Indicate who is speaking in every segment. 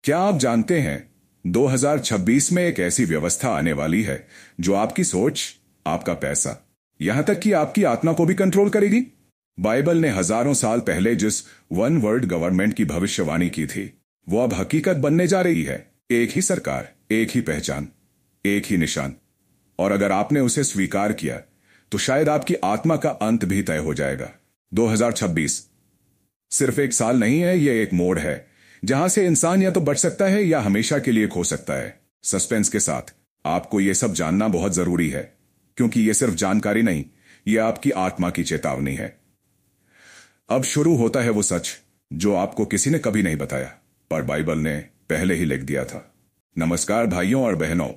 Speaker 1: क्या आप जानते हैं 2026 में एक ऐसी व्यवस्था आने वाली है जो आपकी सोच, आपका पैसा, यहां तक कि आपकी आत्मा को भी कंट्रोल करेगी। बाइबल ने हजारों साल पहले जिस वन वर्ल्ड गवर्नमेंट की भविष्यवाणी की थी, वो अब हकीकत बनने जा रही है। एक ही सरकार, एक ही पहचान, एक ही निशान। और अगर आपने उसे स्वीकार किया तो शायद आपकी आत्मा का अंत भी तय हो जाएगा। 2026 सिर्फ एक साल नहीं है, यह एक मोड़ है जहां से इंसान या तो बच सकता है या हमेशा के लिए खो सकता है। सस्पेंस के साथ आपको यह सब जानना बहुत जरूरी है, क्योंकि यह सिर्फ जानकारी नहीं, यह आपकी आत्मा की चेतावनी है। अब शुरू होता है वो सच जो आपको किसी ने कभी नहीं बताया, पर बाइबल ने पहले ही लिख दिया था। नमस्कार भाइयों और बहनों,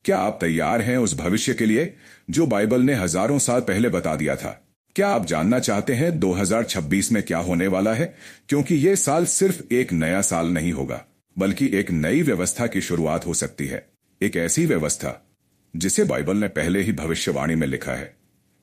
Speaker 1: क्या आप तैयार हैं उस भविष्य के लिए जो बाइबल ने हजारों साल पहले बता दिया था? क्या आप जानना चाहते हैं 2026 में क्या होने वाला है? क्योंकि यह साल सिर्फ एक नया साल नहीं होगा, बल्कि एक नई व्यवस्था की शुरुआत हो सकती है। एक ऐसी व्यवस्था जिसे बाइबल ने पहले ही भविष्यवाणी में लिखा है,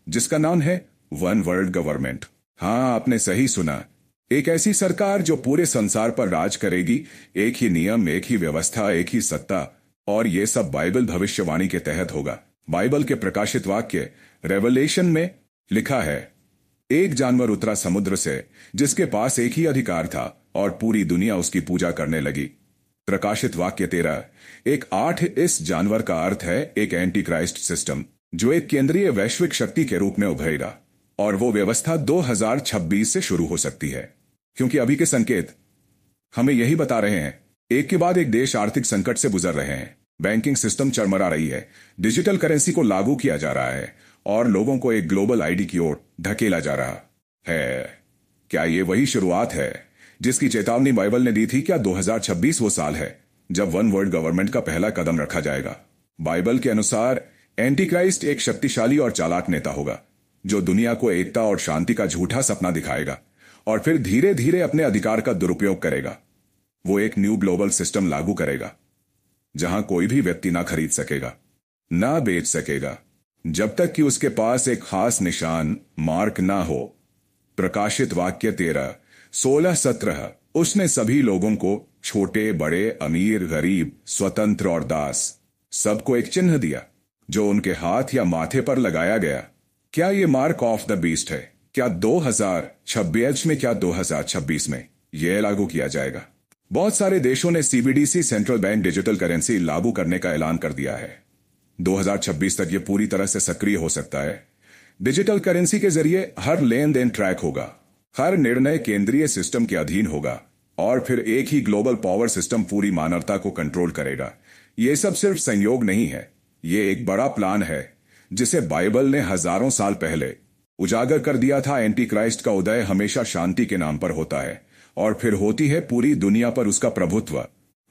Speaker 1: जिसका नाम है वन वर्ल्ड गवर्नमेंट। हाँ, आपने सही सुना, एक ऐसी सरकार जो पूरे संसार पर राज करेगी। एक ही नियम, एक ही व्यवस्था, एक ही सत्ता, और यह सब बाइबल भविष्यवाणी के तहत होगा। बाइबल के प्रकाशित वाक्य रेवलेशन में लिखा है, एक जानवर उतरा समुद्र से जिसके पास एक ही अधिकार था और पूरी दुनिया उसकी पूजा करने लगी। प्रकाशित वाक्य 13 एक 8 इस जानवर का अर्थ है एक एंटी क्राइस्ट सिस्टम जो एक केंद्रीय वैश्विक शक्ति के रूप में उभरेगा, और वो व्यवस्था 2026 से शुरू हो सकती है, क्योंकि अभी के संकेत हमें यही बता रहे हैं। एक के बाद एक देश आर्थिक संकट से गुजर रहे हैं, बैंकिंग सिस्टम चरमरा रही है, डिजिटल करेंसी को लागू किया जा रहा है और लोगों को एक ग्लोबल आईडी की ओर धकेला जा रहा है। क्या ये वही शुरुआत है जिसकी चेतावनी बाइबल ने दी थी? क्या 2026 वो साल है जब वन वर्ल्ड गवर्नमेंट का पहला कदम रखा जाएगा? बाइबल के अनुसार एंटी क्राइस्ट एक शक्तिशाली और चालाक नेता होगा जो दुनिया को एकता और शांति का झूठा सपना दिखाएगा और फिर धीरे धीरे अपने अधिकार का दुरुपयोग करेगा। वो एक न्यू ग्लोबल सिस्टम लागू करेगा जहां कोई भी व्यक्ति ना खरीद सकेगा, ना बेच सकेगा, जब तक कि उसके पास एक खास निशान, मार्क ना हो। प्रकाशित वाक्य 13 16 17 उसने सभी लोगों को, छोटे बड़े, अमीर गरीब, स्वतंत्र और दास, सबको एक चिन्ह दिया जो उनके हाथ या माथे पर लगाया गया। क्या ये मार्क ऑफ द बीस्ट है? क्या 2026 में, क्या 2026 में यह लागू किया जाएगा? बहुत सारे देशों ने CBDC, central bank digital currency लागू करने का ऐलान कर दिया है। 2026 तक यह पूरी तरह से सक्रिय हो सकता है। डिजिटल करेंसी के जरिए हर लेन देन ट्रैक होगा, हर निर्णय केंद्रीय सिस्टम के अधीन होगा, और फिर एक ही ग्लोबल पावर सिस्टम पूरी मानवता को कंट्रोल करेगा। यह सब सिर्फ संयोग नहीं है, यह एक बड़ा प्लान है जिसे बाइबल ने हजारों साल पहले उजागर कर दिया था। एंटी क्राइस्ट का उदय हमेशा शांति के नाम पर होता है, और फिर होती है पूरी दुनिया पर उसका प्रभुत्व।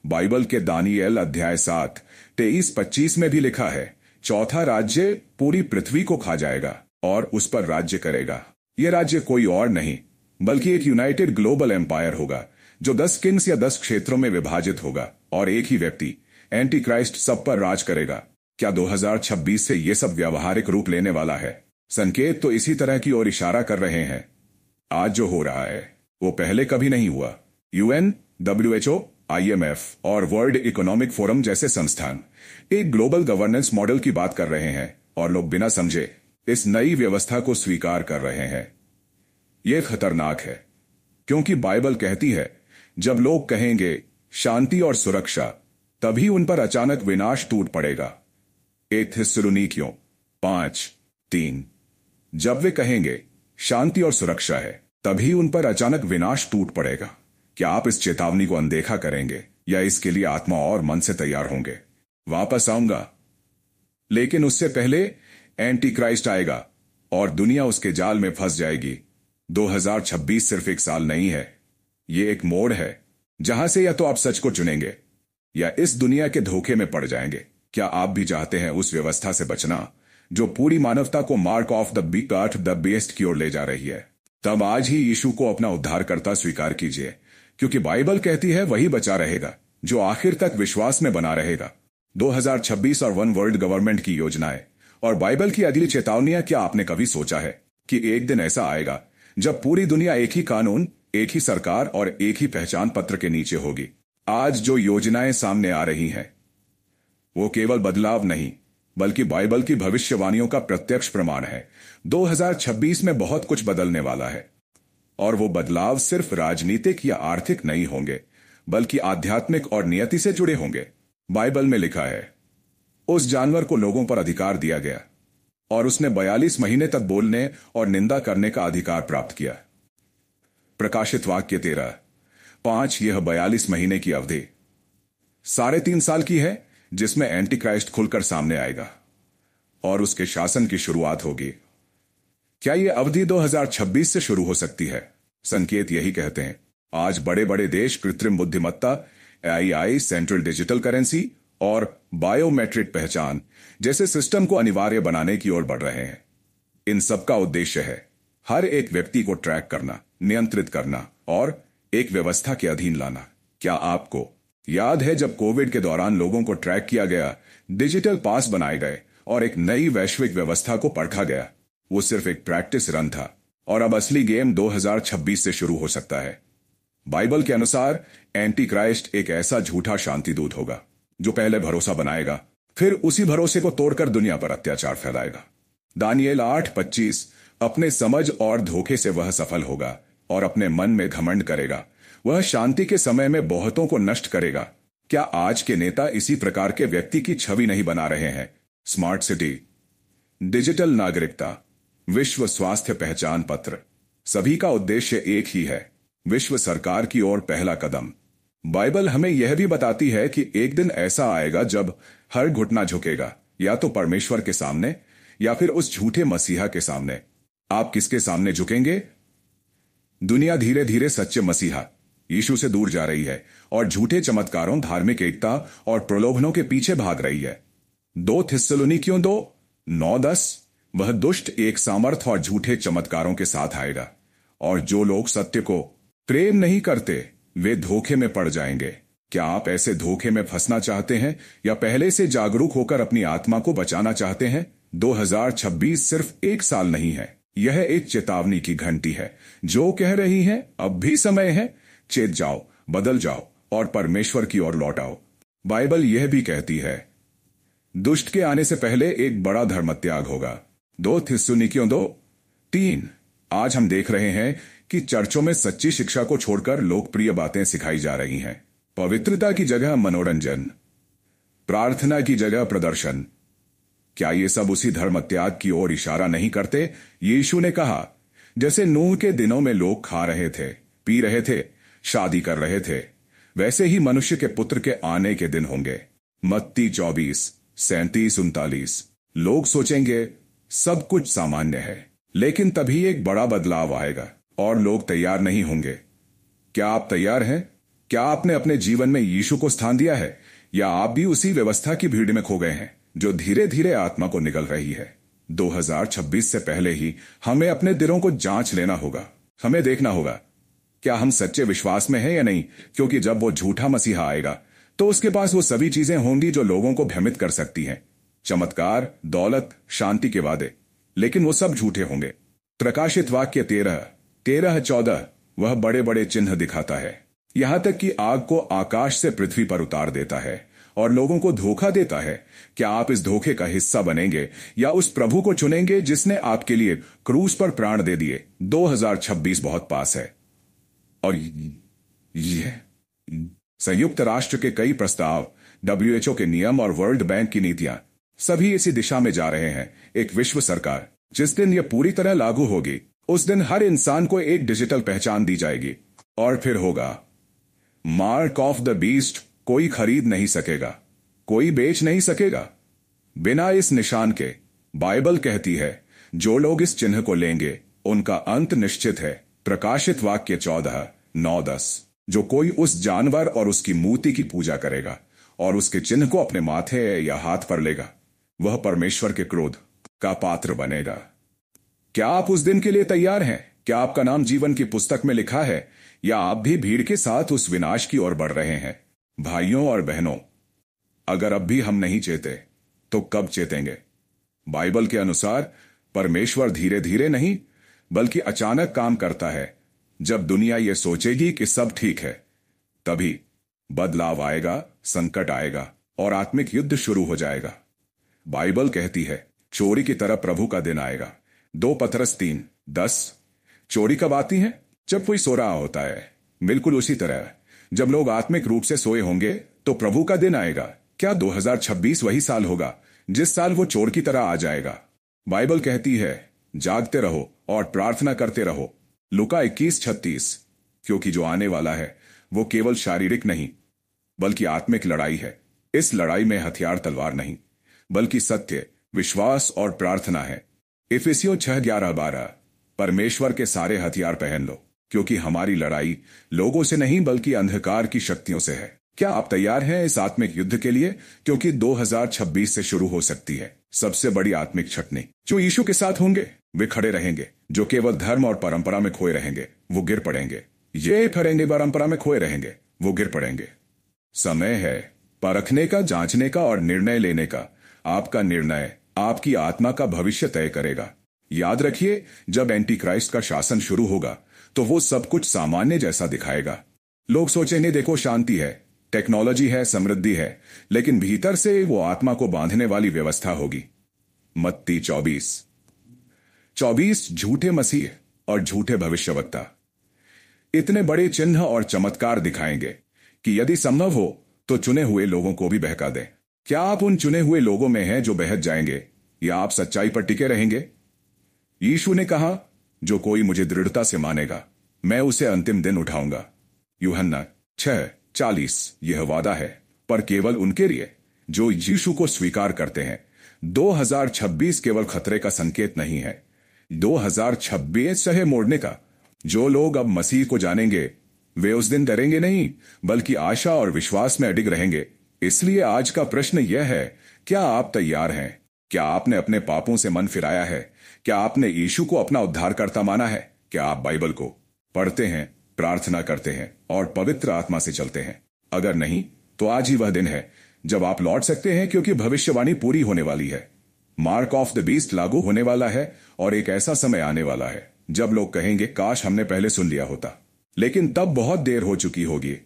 Speaker 1: बाइबल के दानिएल अध्याय 7 23-25 में भी लिखा है, चौथा राज्य पूरी पृथ्वी को खा जाएगा और उस पर राज्य करेगा। यह राज्य कोई और नहीं बल्कि एक यूनाइटेड ग्लोबल एम्पायर होगा जो 10 किंग्स या 10 क्षेत्रों में विभाजित होगा, और एक ही व्यक्ति, एंटी क्राइस्ट, सब पर राज करेगा। क्या 2026 से यह सब व्यावहारिक रूप लेने वाला है? संकेत तो इसी तरह की ओर इशारा कर रहे हैं। आज जो हो रहा है वो पहले कभी नहीं हुआ। यूएन, WHO, IMF और वर्ल्ड इकोनॉमिक फोरम जैसे संस्थान एक ग्लोबल गवर्नेंस मॉडल की बात कर रहे हैं, और लोग बिना समझे इस नई व्यवस्था को स्वीकार कर रहे हैं। यह खतरनाक है, क्योंकि बाइबल कहती है जब लोग कहेंगे शांति और सुरक्षा, तभी उन पर अचानक विनाश टूट पड़ेगा। 1 थिस्सलुनीकियों 5:3 जब वे कहेंगे शांति और सुरक्षा है, तभी उन पर अचानक विनाश टूट पड़ेगा। क्या आप इस चेतावनी को अनदेखा करेंगे या इसके लिए आत्मा और मन से तैयार होंगे? वापस आऊंगा, लेकिन उससे पहले एंटी क्राइस्ट आएगा और दुनिया उसके जाल में फंस जाएगी। 2026 सिर्फ एक साल नहीं है, ये एक मोड़ है जहां से या तो आप सच को चुनेंगे या इस दुनिया के धोखे में पड़ जाएंगे। क्या आप भी चाहते हैं उस व्यवस्था से बचना जो पूरी मानवता को मार्क ऑफ द बेस्ट की ओर ले जा रही है? तब आज ही यीशु को अपना उद्धारकर्ता स्वीकार कीजिए, क्योंकि बाइबल कहती है वही बचा रहेगा जो आखिर तक विश्वास में बना रहेगा। 2026 और वन वर्ल्ड गवर्नमेंट की योजनाएं और बाइबल की अगली चेतावनियां। क्या आपने कभी सोचा है कि एक दिन ऐसा आएगा जब पूरी दुनिया एक ही कानून, एक ही सरकार और एक ही पहचान पत्र के नीचे होगी? आज जो योजनाएं सामने आ रही हैं वो केवल बदलाव नहीं बल्कि बाइबल की भविष्यवाणियों का प्रत्यक्ष प्रमाण है। 2026 में बहुत कुछ बदलने वाला है और वो बदलाव सिर्फ राजनीतिक या आर्थिक नहीं होंगे बल्कि आध्यात्मिक और नियति से जुड़े होंगे। बाइबल में लिखा है, उस जानवर को लोगों पर अधिकार दिया गया और उसने 42 महीने तक बोलने और निंदा करने का अधिकार प्राप्त किया। प्रकाशित वाक्य 13:5 यह 42 महीने की अवधि 3.5 साल की है जिसमें एंटी क्राइस्ट खुलकर सामने आएगा और उसके शासन की शुरुआत होगी। क्या यह अवधि 2026 से शुरू हो सकती है? संकेत यही कहते हैं। आज बड़े बड़े देश कृत्रिम बुद्धिमत्ता, एआई, सेंट्रल डिजिटल करेंसी और बायोमेट्रिक पहचान जैसे सिस्टम को अनिवार्य बनाने की ओर बढ़ रहे हैं। इन सब का उद्देश्य है हर एक व्यक्ति को ट्रैक करना, नियंत्रित करना और एक व्यवस्था के अधीन लाना। क्या आपको याद है जब कोविड के दौरान लोगों को ट्रैक किया गया, डिजिटल पास बनाए गए और एक नई वैश्विक व्यवस्था को परखा गया? वो सिर्फ एक प्रैक्टिस रन था और अब असली गेम 2026 से शुरू हो सकता है। बाइबल के अनुसार एंटी क्राइस्ट एक ऐसा झूठा शांतिदूत होगा जो पहले भरोसा बनाएगा, फिर उसी भरोसे को तोड़कर दुनिया पर अत्याचार फैलाएगा। दानियेल 8:25 अपने समझ और धोखे से वह सफल होगा और अपने मन में घमंड करेगा। वह शांति के समय में बहुतों को नष्ट करेगा। क्या आज के नेता इसी प्रकार के व्यक्ति की छवि नहीं बना रहे हैं? स्मार्ट सिटी, डिजिटल नागरिकता, विश्व स्वास्थ्य पहचान पत्र, सभी का उद्देश्य एक ही है, विश्व सरकार की ओर पहला कदम। बाइबल हमें यह भी बताती है कि एक दिन ऐसा आएगा जब हर घुटना झुकेगा, या तो परमेश्वर के सामने या फिर उस झूठे मसीहा के सामने। आप किसके सामने झुकेंगे? दुनिया धीरे धीरे सच्चे मसीहा यीशु से दूर जा रही है और झूठे चमत्कारों, धार्मिक एकता और प्रलोभनों के पीछे भाग रही है। 2 थिस्सलुनीकियों 2:9-10 वह दुष्ट एक सामर्थ और झूठे चमत्कारों के साथ आएगा और जो लोग सत्य को प्रेम नहीं करते वे धोखे में पड़ जाएंगे। क्या आप ऐसे धोखे में फंसना चाहते हैं या पहले से जागरूक होकर अपनी आत्मा को बचाना चाहते हैं? 2026 सिर्फ एक साल नहीं है, यह एक चेतावनी की घंटी है जो कह रही है अब भी समय है, चेत जाओ, बदल जाओ और परमेश्वर की ओर लौट आओ। बाइबल यह भी कहती है दुष्ट के आने से पहले एक बड़ा धर्म त्याग होगा। 2 थिस्सलुनीकियों 2:3 आज हम देख रहे हैं कि चर्चों में सच्ची शिक्षा को छोड़कर लोकप्रिय बातें सिखाई जा रही हैं। पवित्रता की जगह मनोरंजन, प्रार्थना की जगह प्रदर्शन। क्या ये सब उसी धर्म त्याग की ओर इशारा नहीं करते? यीशु ने कहा जैसे नूह के दिनों में लोग खा रहे थे, पी रहे थे, शादी कर रहे थे, वैसे ही मनुष्य के पुत्र के आने के दिन होंगे। मत्ती 24:37-39 लोग सोचेंगे सब कुछ सामान्य है, लेकिन तभी एक बड़ा बदलाव आएगा और लोग तैयार नहीं होंगे। क्या आप तैयार हैं? क्या आपने अपने जीवन में यीशु को स्थान दिया है या आप भी उसी व्यवस्था की भीड़ में खो गए हैं जो धीरे धीरे आत्मा को निगल रही है? 2026 से पहले ही हमें अपने दिलों को जांच लेना होगा। हमें देखना होगा क्या हम सच्चे विश्वास में हैं या नहीं, क्योंकि जब वो झूठा मसीहा आएगा तो उसके पास वो सभी चीजें होंगी जो लोगों को भ्रमित कर सकती हैं, चमत्कार, दौलत, शांति के वादे, लेकिन वो सब झूठे होंगे। प्रकाशित वाक्य 13:14 वह बड़े बड़े चिन्ह दिखाता है, यहां तक कि आग को आकाश से पृथ्वी पर उतार देता है और लोगों को धोखा देता है। क्या आप इस धोखे का हिस्सा बनेंगे या उस प्रभु को चुनेंगे जिसने आपके लिए क्रूस पर प्राण दे दिए? 2026 बहुत पास है और यह संयुक्त राष्ट्र के कई प्रस्ताव, WHO के नियम और वर्ल्ड बैंक की नीतियां सभी इसी दिशा में जा रहे हैं। एक विश्व सरकार, जिस दिन यह पूरी तरह लागू होगी उस दिन हर इंसान को एक डिजिटल पहचान दी जाएगी और फिर होगा मार्क ऑफ द बीस्ट। कोई खरीद नहीं सकेगा, कोई बेच नहीं सकेगा बिना इस निशान के। बाइबल कहती है जो लोग इस चिन्ह को लेंगे उनका अंत निश्चित है। प्रकाशित वाक्य 14:9-10 जो कोई उस जानवर और उसकी मूर्ति की पूजा करेगा और उसके चिन्ह को अपने माथे या हाथ पर लेगा वह परमेश्वर के क्रोध का पात्र बनेगा। क्या आप उस दिन के लिए तैयार हैं? क्या आपका नाम जीवन की पुस्तक में लिखा है या आप भी भीड़ के साथ उस विनाश की ओर बढ़ रहे हैं? भाइयों और बहनों, अगर अब भी हम नहीं चेते तो कब चेतेंगे? बाइबल के अनुसार परमेश्वर धीरे धीरे नहीं बल्कि अचानक काम करता है। जब दुनिया यह सोचेगी कि सब ठीक है, तभी बदलाव आएगा, संकट आएगा और आत्मिक युद्ध शुरू हो जाएगा। बाइबल कहती है चोरी की तरह प्रभु का दिन आएगा। 2 पतरस 3:10। चोरी कब आती है? जब कोई सो रहा होता है। बिल्कुल उसी तरह जब लोग आत्मिक रूप से सोए होंगे तो प्रभु का दिन आएगा। क्या 2026 वही साल होगा जिस साल वो चोर की तरह आ जाएगा? बाइबल कहती है जागते रहो और प्रार्थना करते रहो। लूका 21:36। क्योंकि जो आने वाला है वो केवल शारीरिक नहीं बल्कि आत्मिक लड़ाई है। इस लड़ाई में हथियार तलवार नहीं बल्कि सत्य, विश्वास और प्रार्थना है। इफिसियों 6:11-12। परमेश्वर के सारे हथियार पहन लो क्योंकि हमारी लड़ाई लोगों से नहीं बल्कि अंधकार की शक्तियों से है। क्या आप तैयार हैं इस आत्मिक युद्ध के लिए? क्योंकि 2026 से शुरू हो सकती है सबसे बड़ी आत्मिक छटनी। जो यीशु के साथ होंगे वे खड़े रहेंगे, जो केवल धर्म और परंपरा में खोए रहेंगे वो गिर पड़ेंगे। ये फरेंगे परंपरा में खोए रहेंगे वो गिर पड़ेंगे। समय है परखने का, जांचने का और निर्णय लेने का। आपका निर्णय आपकी आत्मा का भविष्य तय करेगा। याद रखिए, जब एंटी क्राइस्ट का शासन शुरू होगा तो वो सब कुछ सामान्य जैसा दिखाएगा। लोग सोचेंगे देखो शांति है, टेक्नोलॉजी है, समृद्धि है, लेकिन भीतर से वो आत्मा को बांधने वाली व्यवस्था होगी। मत्ती 24:24। झूठे मसीह और झूठे भविष्यवक्ता इतने बड़े चिन्ह और चमत्कार दिखाएंगे कि यदि संभव हो तो चुने हुए लोगों को भी बहका दें। क्या आप उन चुने हुए लोगों में हैं जो बहक जाएंगे या आप सच्चाई पर टिके रहेंगे? यीशु ने कहा जो कोई मुझे दृढ़ता से मानेगा मैं उसे अंतिम दिन उठाऊंगा। यूहन्ना 6:40। यह वादा है पर केवल उनके लिए जो यीशु को स्वीकार करते हैं। 2026 केवल खतरे का संकेत नहीं है, 2026 सहे मोड़ने का। जो लोग अब मसीह को जानेंगे वे उस दिन डरेंगे नहीं बल्कि आशा और विश्वास में अडिग रहेंगे। इसलिए आज का प्रश्न यह है, क्या आप तैयार हैं? क्या आपने अपने पापों से मन फिराया है? क्या आपने यीशु को अपना उद्धारकर्ता माना है? क्या आप बाइबल को पढ़ते हैं, प्रार्थना करते हैं और पवित्र आत्मा से चलते हैं? अगर नहीं तो आज ही वह दिन है जब आप लौट सकते हैं, क्योंकि भविष्यवाणी पूरी होने वाली है। मार्क ऑफ द बीस्ट लागू होने वाला है और एक ऐसा समय आने वाला है जब लोग कहेंगे काश हमने पहले सुन लिया होता, लेकिन तब बहुत देर हो चुकी होगी।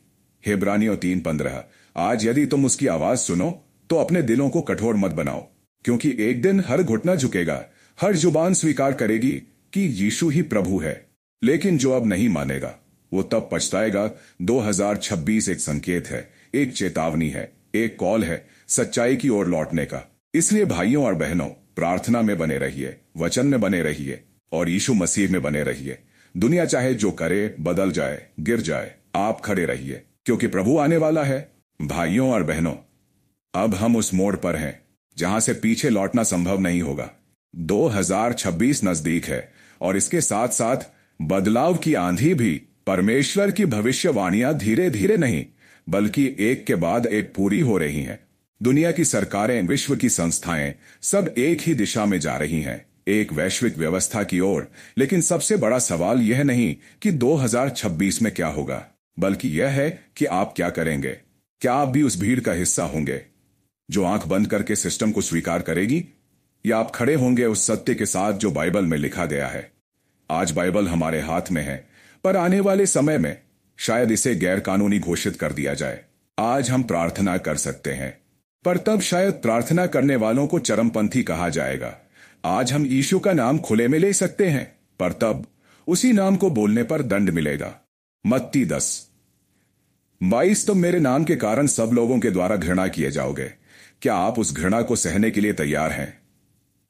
Speaker 1: हिब्रानियों 3:15। आज यदि तुम उसकी आवाज सुनो तो अपने दिलों को कठोर मत बनाओ, क्योंकि एक दिन हर घुटना झुकेगा, हर जुबान स्वीकार करेगी कि यीशु ही प्रभु है। लेकिन जो अब नहीं मानेगा वो तब पछताएगा। 2026 एक संकेत है, एक चेतावनी है, एक कॉल है सच्चाई की ओर लौटने का। इसलिए भाइयों और बहनों, प्रार्थना में बने रहिए, वचन में बने रहिए और यीशु मसीह में बने रहिए। दुनिया चाहे जो करे, बदल जाए, गिर जाए, आप खड़े रहिए क्योंकि प्रभु आने वाला है। भाइयों और बहनों, अब हम उस मोड़ पर हैं जहां से पीछे लौटना संभव नहीं होगा। 2026 नजदीक है और इसके साथ साथ बदलाव की आंधी भी। परमेश्वर की भविष्यवाणियां धीरे धीरे नहीं बल्कि एक के बाद एक पूरी हो रही हैं। दुनिया की सरकारें, विश्व की संस्थाएं सब एक ही दिशा में जा रही हैं, एक वैश्विक व्यवस्था की ओर। लेकिन सबसे बड़ा सवाल यह नहीं कि 2026 में क्या होगा, बल्कि यह है कि आप क्या करेंगे। क्या आप भी उस भीड़ का हिस्सा होंगे जो आंख बंद करके सिस्टम को स्वीकार करेगी, या आप खड़े होंगे उस सत्य के साथ जो बाइबल में लिखा गया है? आज बाइबल हमारे हाथ में है, पर आने वाले समय में शायद इसे गैर कानूनी घोषित कर दिया जाए। आज हम प्रार्थना कर सकते हैं, पर तब शायद प्रार्थना करने वालों को चरमपंथी कहा जाएगा। आज हम यीशु का नाम खुले में ले सकते हैं, पर तब उसी नाम को बोलने पर दंड मिलेगा। मत्ती 10:22। तुम मेरे नाम के कारण सब लोगों के द्वारा घृणा किए जाओगे। क्या आप उस घृणा को सहने के लिए तैयार हैं?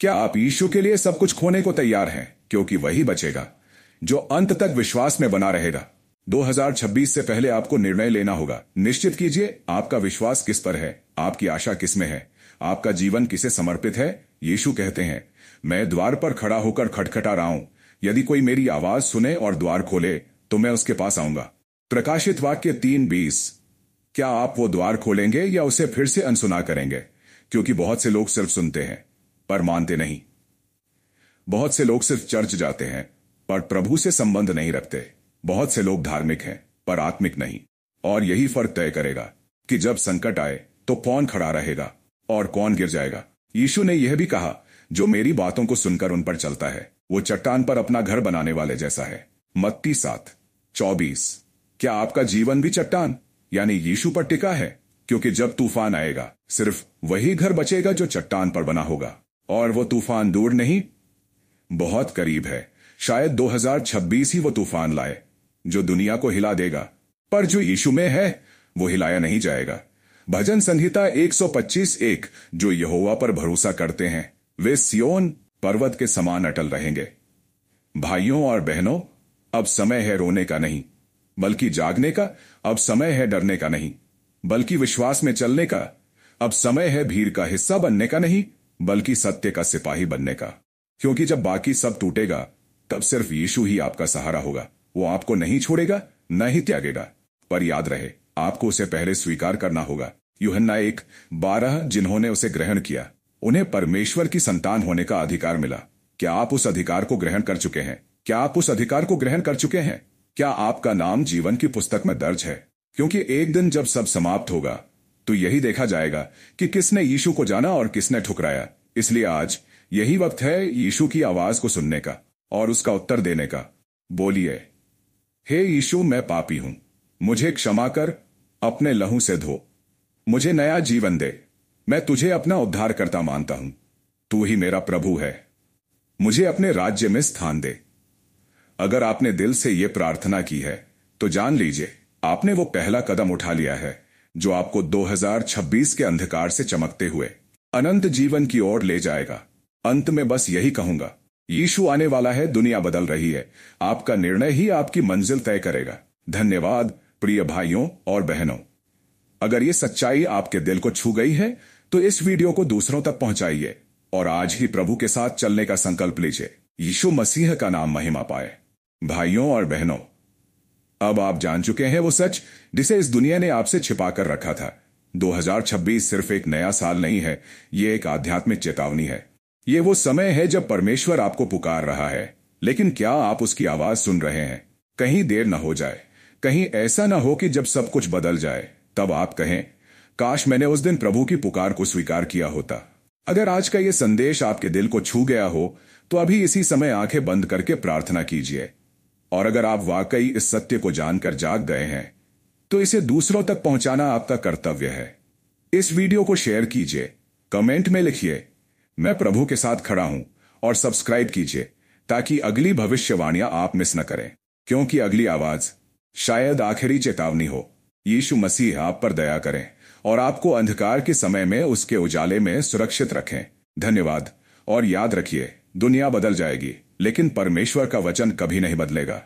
Speaker 1: क्या आप यीशु के लिए सब कुछ खोने को तैयार हैं? क्योंकि वही बचेगा जो अंत तक विश्वास में बना रहेगा। 2026 से पहले आपको निर्णय लेना होगा। निश्चित कीजिए आपका विश्वास किस पर है, आपकी आशा किस में है, आपका जीवन किसे समर्पित है। यीशु कहते हैं, मैं द्वार पर खड़ा होकर खटखटा रहा हूं, यदि कोई मेरी आवाज सुने और द्वार खोले तो मैं उसके पास आऊंगा। प्रकाशित वाक्य 3:20। क्या आप वो द्वार खोलेंगे या उसे फिर से अनसुना करेंगे? क्योंकि बहुत से लोग सिर्फ सुनते हैं पर मानते नहीं। बहुत से लोग सिर्फ चर्च जाते हैं पर प्रभु से संबंध नहीं रखते। बहुत से लोग धार्मिक हैं पर आत्मिक नहीं। और यही फर्क तय करेगा कि जब संकट आए तो कौन खड़ा रहेगा और कौन गिर जाएगा। यीशु ने यह भी कहा, जो मेरी बातों को सुनकर उन पर चलता है वो चट्टान पर अपना घर बनाने वाले जैसा है। मत्ती 7:24। क्या आपका जीवन भी चट्टान यानी यीशु पर टिका है, क्योंकि जब तूफान आएगा सिर्फ वही घर बचेगा जो चट्टान पर बना होगा, और वो तूफान दूर नहीं, बहुत करीब है। शायद 2026 ही वो तूफान लाए जो दुनिया को हिला देगा, पर जो यीशु में है वो हिलाया नहीं जाएगा। भजन संहिता 125:1, जो यहोवा पर भरोसा करते हैं वे सियोन पर्वत के समान अटल रहेंगे। भाइयों और बहनों, अब समय है रोने का नहीं, बल्कि जागने का। अब समय है डरने का नहीं, बल्कि विश्वास में चलने का। अब समय है भीड़ का हिस्सा बनने का नहीं, बल्कि सत्य का सिपाही बनने का। क्योंकि जब बाकी सब टूटेगा तब सिर्फ यीशु ही आपका सहारा होगा। वो आपको नहीं छोड़ेगा, न ही त्यागेगा। पर याद रहे, आपको उसे पहले स्वीकार करना होगा। यूहन्ना 1:12, जिन्होंने उसे ग्रहण किया उन्हें परमेश्वर की संतान होने का अधिकार मिला। क्या आप उस अधिकार को ग्रहण कर चुके हैं? क्या आप उस अधिकार को ग्रहण कर चुके हैं? क्या आपका नाम जीवन की पुस्तक में दर्ज है? क्योंकि एक दिन जब सब समाप्त होगा तो यही देखा जाएगा कि किसने यीशु को जाना और किसने ठुकराया। इसलिए आज यही वक्त है यीशु की आवाज को सुनने का और उसका उत्तर देने का। बोलिए, हे यीशु, मैं पापी हूं, मुझे क्षमा कर, अपने लहू से धो, मुझे नया जीवन दे। मैं तुझे अपना उद्धारकर्ता मानता हूं, तू ही मेरा प्रभु है, मुझे अपने राज्य में स्थान दे। अगर आपने दिल से यह प्रार्थना की है तो जान लीजिए आपने वो पहला कदम उठा लिया है जो आपको 2026 के अंधकार से चमकते हुए अनंत जीवन की ओर ले जाएगा। अंत में बस यही कहूंगा, यीशु आने वाला है, दुनिया बदल रही है, आपका निर्णय ही आपकी मंजिल तय करेगा। धन्यवाद प्रिय भाइयों और बहनों। अगर ये सच्चाई आपके दिल को छू गई है तो इस वीडियो को दूसरों तक पहुंचाइए और आज ही प्रभु के साथ चलने का संकल्प लीजिए। यीशु मसीह का नाम महिमा पाए। भाइयों और बहनों, अब आप जान चुके हैं वो सच जिसे इस दुनिया ने आपसे छिपा कर रखा था। 2026 सिर्फ एक नया साल नहीं है, ये एक आध्यात्मिक चेतावनी है। ये वो समय है जब परमेश्वर आपको पुकार रहा है, लेकिन क्या आप उसकी आवाज सुन रहे हैं? कहीं देर न हो जाए, कहीं ऐसा न हो कि जब सब कुछ बदल जाए तब आप कहें, काश मैंने उस दिन प्रभु की पुकार को स्वीकार किया होता। अगर आज का ये संदेश आपके दिल को छू गया हो तो अभी इसी समय आंखें बंद करके प्रार्थना कीजिए। और अगर आप वाकई इस सत्य को जानकर जाग गए हैं तो इसे दूसरों तक पहुंचाना आपका कर्तव्य है। इस वीडियो को शेयर कीजिए, कमेंट में लिखिए, मैं प्रभु के साथ खड़ा हूं, और सब्सक्राइब कीजिए ताकि अगली भविष्यवाणियां आप मिस न करें, क्योंकि अगली आवाज शायद आखिरी चेतावनी हो। यीशु मसीह आप पर दया करें और आपको अंधकार के समय में उसके उजाले में सुरक्षित रखें। धन्यवाद, और याद रखिए, दुनिया बदल जाएगी लेकिन परमेश्वर का वचन कभी नहीं बदलेगा।